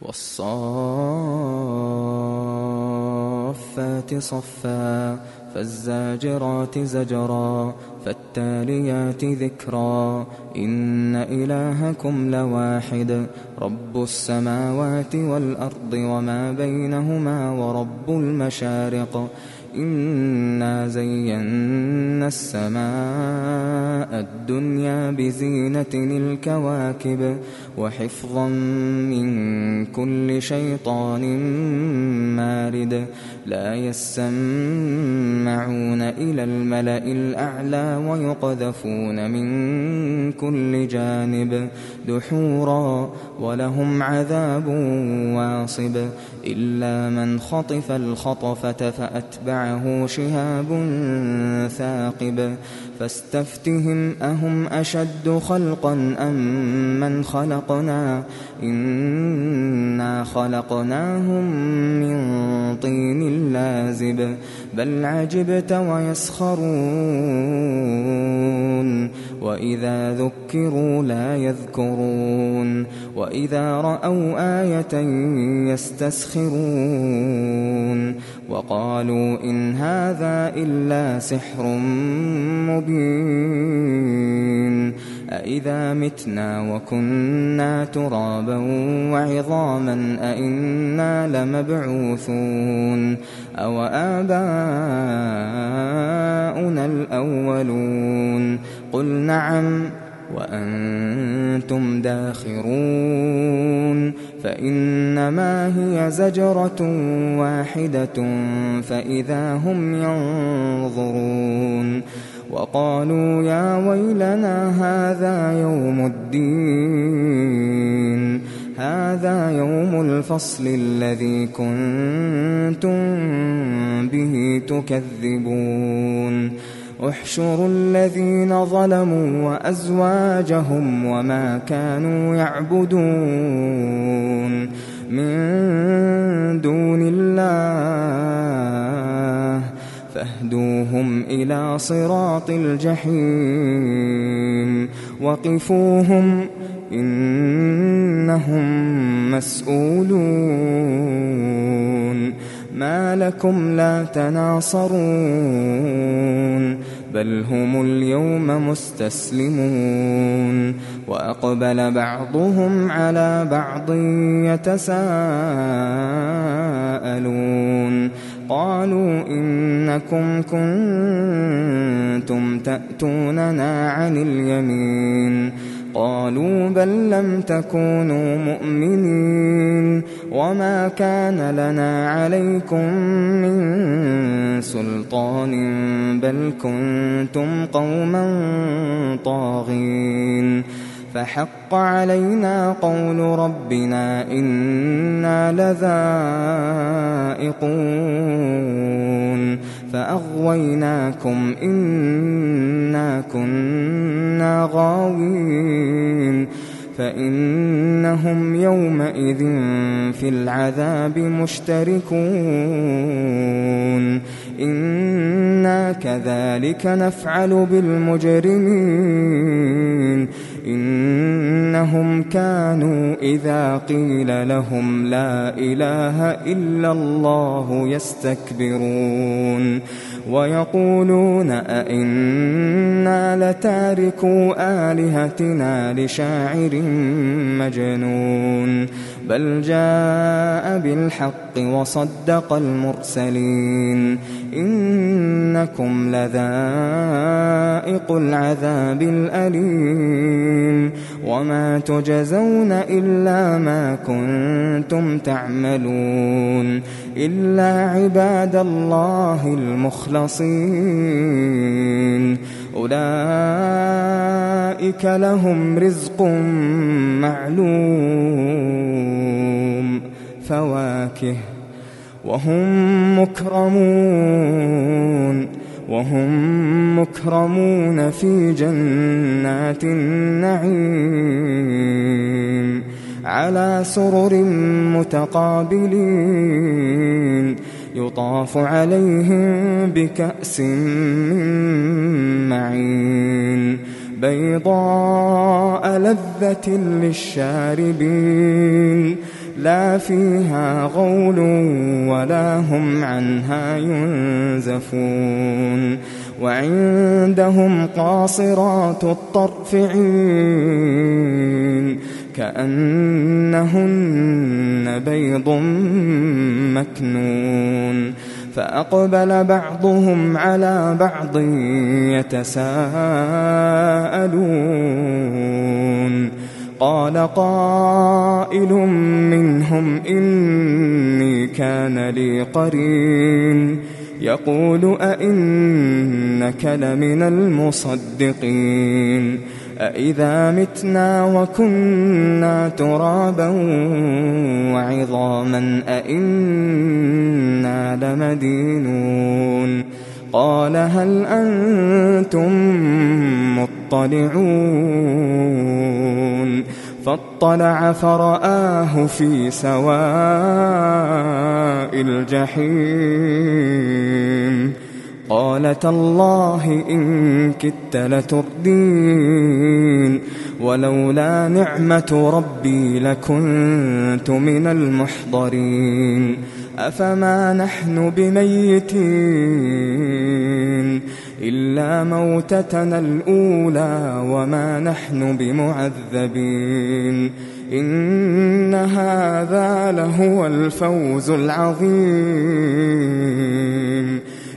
والصافات صفا فالزاجرات زجرا فالتاليات ذكرا إن إلهكم لواحد رب السماوات والأرض وما بينهما ورب المشارق إنا زينا السماء الدنيا بزينة الكواكب وحفظا من كل شيطان مارد لا يسمعون إلى الملأ الأعلى ويقذفون من كل جانب دحورا ولهم عذاب واصب إلا من خطف الخطفة فأتبعه شهاب ثاقب فاستفتهم أهم أشد خلقا أم من خلقنا إنا خلقناهم من طين لازب بل عجبت ويسخرون وإذا ذكروا لا يذكرون وإذا رأوا آية يستسخرون وقالوا إن هذا إلا سحر مبين أإذا متنا وكنا ترابا وعظاما أإنا لمبعوثون أو آباؤنا الأولون قل نعم وأنتم داخرون فإنما هي زجرة واحدة فإذا هم ينظرون وقالوا يا ويلنا هذا يوم الدين هذا يوم الفصل الذي كنتم به تكذبون احشروا الذين ظلموا وأزواجهم وما كانوا يعبدون من دون الله فاهدوهم إلى صراط الجحيم وقفوهم إنهم مسؤولون ما لكم لا تناصرون بل هم اليوم مستسلمون وأقبل بعضهم على بعض يتساءلون قالوا إنكم كنتم تأتوننا عن اليمين قالوا بل لم تكونوا مؤمنين وما كان لنا عليكم من سلطان بل كنتم قوما طاغين فحق علينا قول ربنا إنا لذائقون فأغويناكم إنا كنا غاوين فإنهم يومئذ في العذاب مشتركون إنا كذلك نفعل بالمجرمين إنهم كانوا إذا قيل لهم لا إله إلا الله يستكبرون ويقولون أئنا لتاركو آلهتنا لشاعر مجنون بل جاء بالحق وصدق المرسلين إنكم لذائق العذاب الأليم وما تجزون إلا ما كنتم تعملون إلا عباد الله المخلصين أولئك لهم رزق معلوم فواكه وهم مكرمون في جنات النعيم على سرر متقابلين يطاف عليهم بكأس من معين بيضاء لذة للشاربين لا فيها غول ولا هم عنها ينزفون وعندهم قاصرات الطرف عين كأنهن بيض مكنون فأقبل بعضهم على بعض يتساءلون قال قائل منهم إني كان لي قرين يقول أئنك لمن المصدقين أإذا متنا وكنا ترابا وعظاما أئنا لمدينون قال هل أنتم مطلعون فاطلع فرآه في سواء الجحيم قال تالله إن كدت لتردين ولولا نعمة ربي لكنت من المحضرين أفما نحن بميتين إلا موتتنا الأولى وما نحن بمعذبين إن هذا لهو الفوز العظيم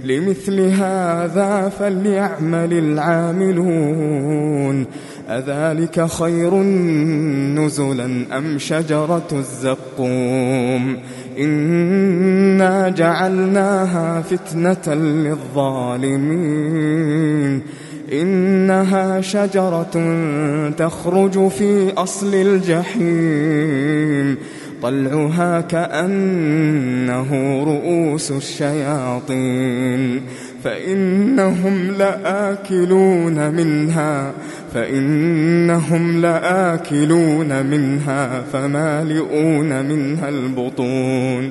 لمثل هذا فليعمل العاملون أذلك خير نزلا أم شجرة الزقوم إنا جعلناها فتنة للظالمين إنها شجرة تخرج في أصل الجحيم طلعها كأنه رؤوس الشياطين فإنهم لآكلون منها فمالئون منها البطون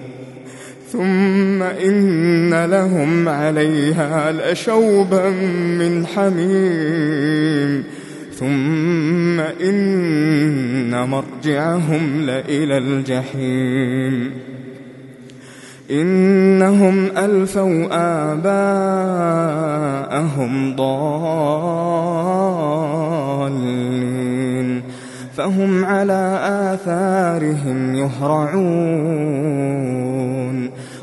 ثم إن لهم عليها لشوبا من حميم ثم إن مرجعهم لإلى الجحيم إنهم ألفوا آباءهم ضالين فهم على آثارهم يهرعون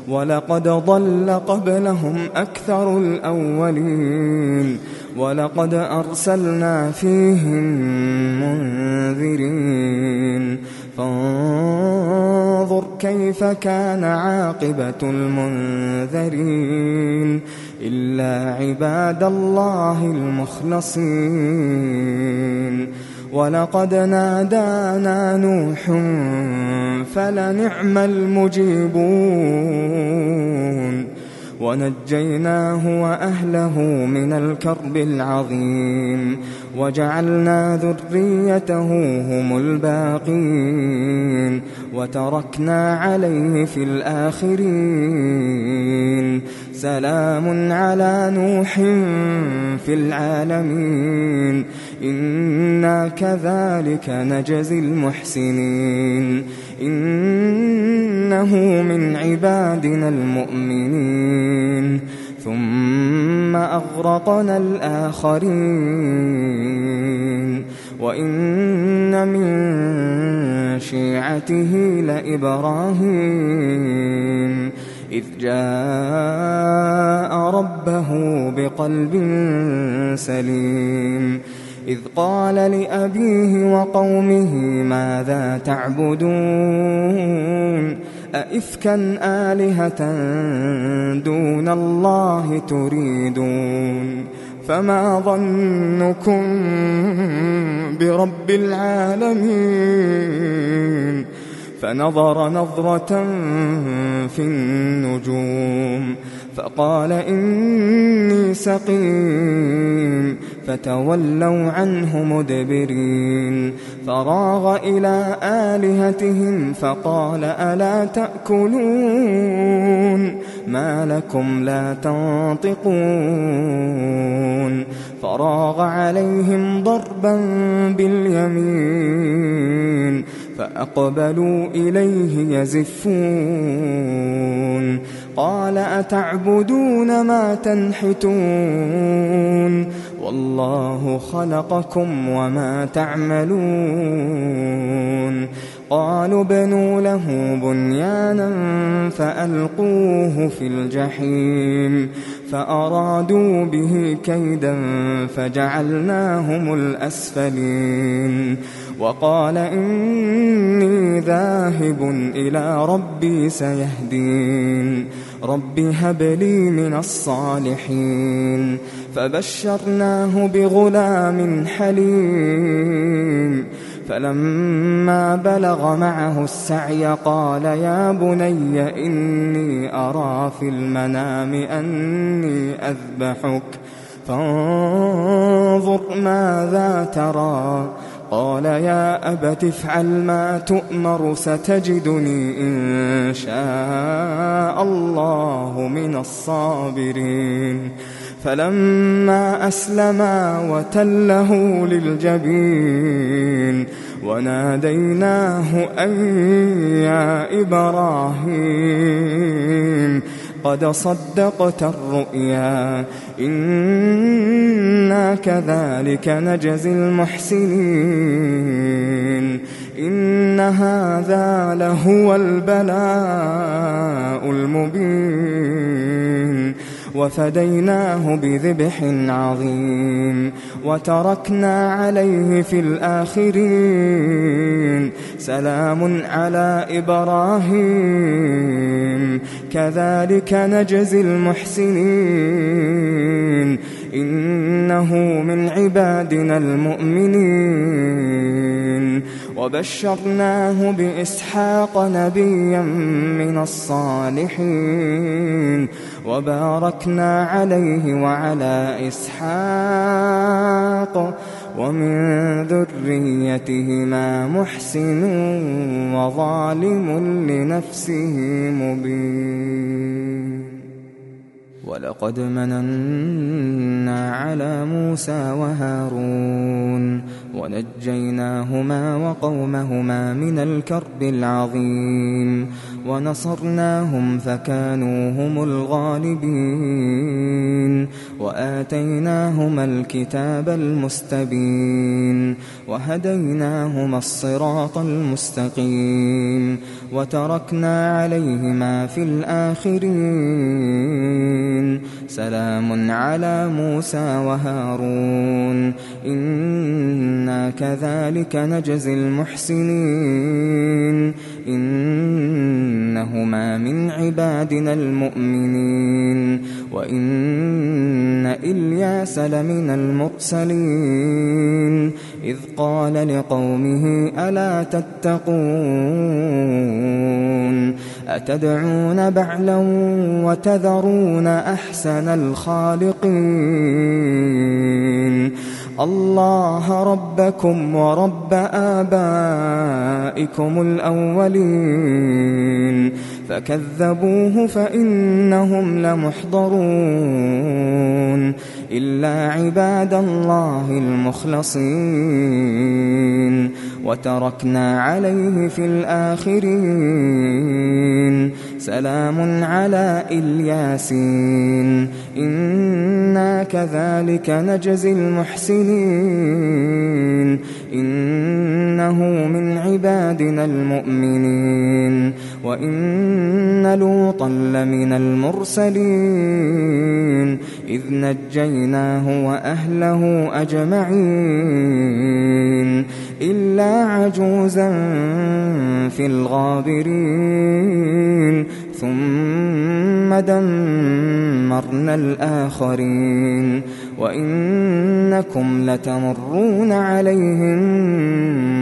ولقد ضل قبلهم أكثر الأولين ولقد أرسلنا فيهم منذرين فانظر كيف كان عاقبة المنذرين إلا عباد الله المخلصين ولقد نادانا نوح فلنعم المجيبون ونجيناه وأهله من الكرب العظيم وجعلنا ذريته هم الباقين وتركنا عليه في الآخرين سلام على نوح في العالمين إنا كذلك نجزي المحسنين إنه من عبادنا المؤمنين ثم أغرقنا الآخرين وإن من شيعته لإبراهيم إذ جاء ربه بقلب سليم إذ قال لأبيه وقومه ماذا تعبدون أئفكا آلهة دون الله تريدون فما ظنكم برب العالمين فنظر نظرة في النجوم فقال إني سقيم فتولوا عنه مدبرين فراغ إلى آلهتهم فقال ألا تأكلون ما لكم لا تنطقون فراغ عليهم ضربا باليمين فأقبلوا إليه يزفون قال أتعبدون ما تنحتون والله خلقكم وما تعملون قالوا ابنوا له بنيانا فألقوه في الجحيم فأرادوا به كيدا فجعلناهم الأسفلين وقال إني ذاهب إلى ربي سيهدين رب هب لي من الصالحين فبشرناه بغلام حليم فلما بلغ معه السعي قال يا بني إني أرى في المنام أني أذبحك فانظر ماذا ترى قال يا أبت افعل ما تؤمر ستجدني إن شاء الله من الصابرين فلما أسلما وتله للجبين وناديناه أن يا إبراهيم قد صدقت الرؤيا إنا كذلك نجزي المحسنين إن هذا لهو البلاء المبين وفديناه بذبح عظيم وتركنا عليه في الآخرين سلام على إبراهيم كذلك نجزي المحسنين إنه من عبادنا المؤمنين وبشرناه بإسحاق نبيا من الصالحين وباركنا عليه وعلى إسحاق ومن ذريتهما محسن وظالم لنفسه مبين ولقد مننا على موسى وهارون ونجيناهما وقومهما من الكرب العظيم ونصرناهم فكانوا هم الغالبين وآتيناهما الكتاب المستبين وهديناهما الصراط المستقيم وتركنا عليهما في الآخرين سلام على موسى وهارون إنا كذلك نجزي المحسنين إنهما من عبادنا المؤمنين وإن إلياس لمن المرسلين إذ قال لقومه ألا تتقون أتدعون بعلا وتذرون أحسن الخالقين الله ربكم ورب آبائكم الأولين فكذبوه فإنهم لمحضرون إلا عباد الله المخلصين وتركنا عليه في الآخرين سلام على الياسين إنا كذلك نجزي المحسنين إنه من عبادنا المؤمنين وإن لوطا لمن المرسلين إذ نجيناه وأهله أجمعين إلا عجوزا في الغابرين ثم دمرنا الآخرين وإنكم لتمرون عليهم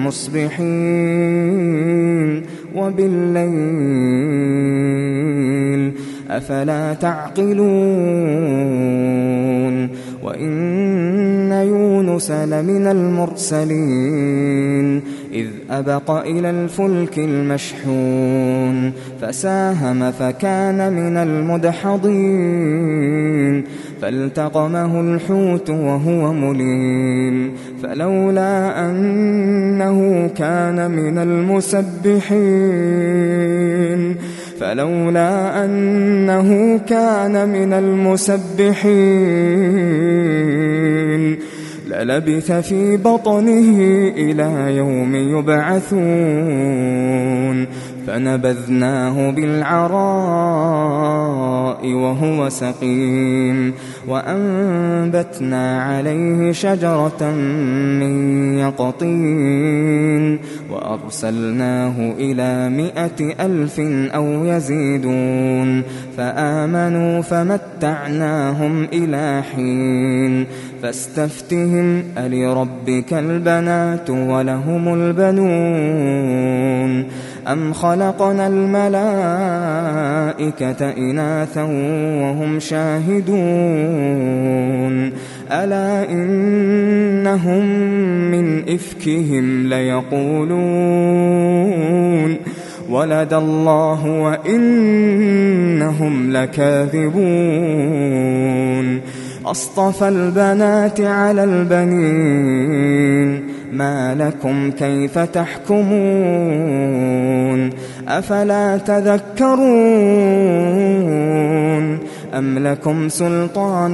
مصبحين وبالليل أفلا تعقلون وإن يونس لمن المرسلين إذ أبق إلى الفلك المشحون فساهم فكان من المدحضين فالتقمه الحوت وهو مليم فلولا أنه كان من المسبحين للبث في بطنه إلى يوم يبعثون فنبذناه بالعراء وهو سقيم وأنبتنا عليه شجرة من يقطين وأرسلناه إلى 100,000 أو يزيدون فآمنوا فمتعناهم إلى حين فاستفتهم ألربك البنات ولهم البنون أم خلقنا الملائكة إناثا وهم شاهدون ألا إنهم من إفكهم ليقولون ولد الله وإنهم لكاذبون أصطفى البنات على البنين ما لكم كيف تحكمون أفلا تذكرون أم لكم سلطان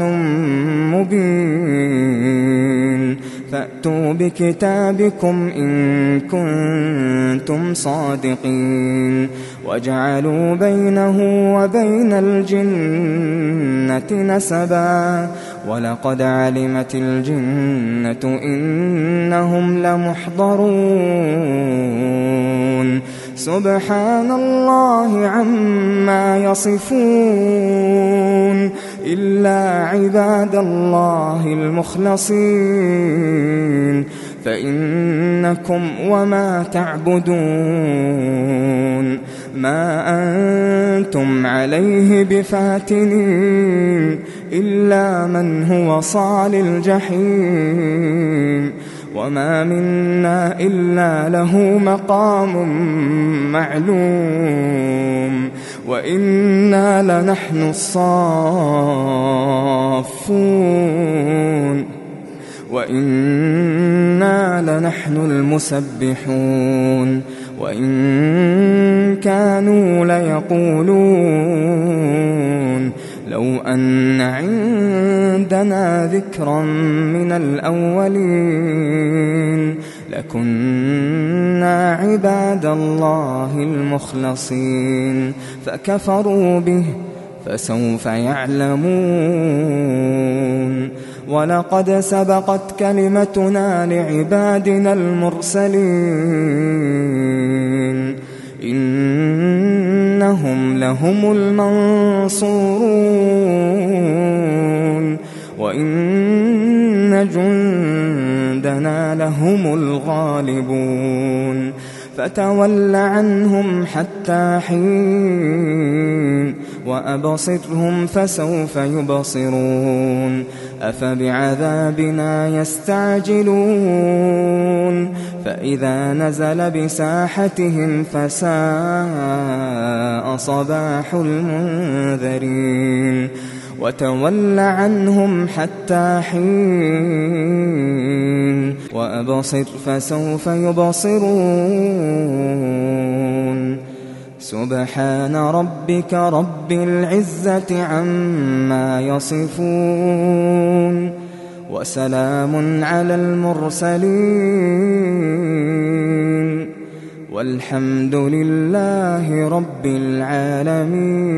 مبين فأتوا بكتابكم إن كنتم صادقين وجعلوا بينه وبين الجنة نسبا ولقد علمت الجنة إنهم لمحضرون سبحان الله عما يصفون إلا عباد الله المخلصين فإنكم وما تعبدون ما أنتم عليه بفاتنين إلا من هو صال الجحيم وما منا إلا له مقام معلوم وإنا لنحن الصافون وإنا لنحن المسبحون وإن كانوا ليقولون لو أن عندنا ذكرا من الأولين لكنا عباد الله المخلصين فكفروا به فسوف يعلمون ولقد سبقت كلمتنا لعبادنا المرسلين إنهم لهم المنصورون وإن جندنا لهم الغالبون فتول عنهم حتى حين وأبصرهم فسوف يبصرون أفبعذابنا يستعجلون فإذا نزل بساحتهم فساء صباح المنذرين وتول عنهم حتى حين وأبصر فسوف يبصرون سبحان ربك رب العزة عما يصفون وسلام على المرسلين والحمد لله رب العالمين.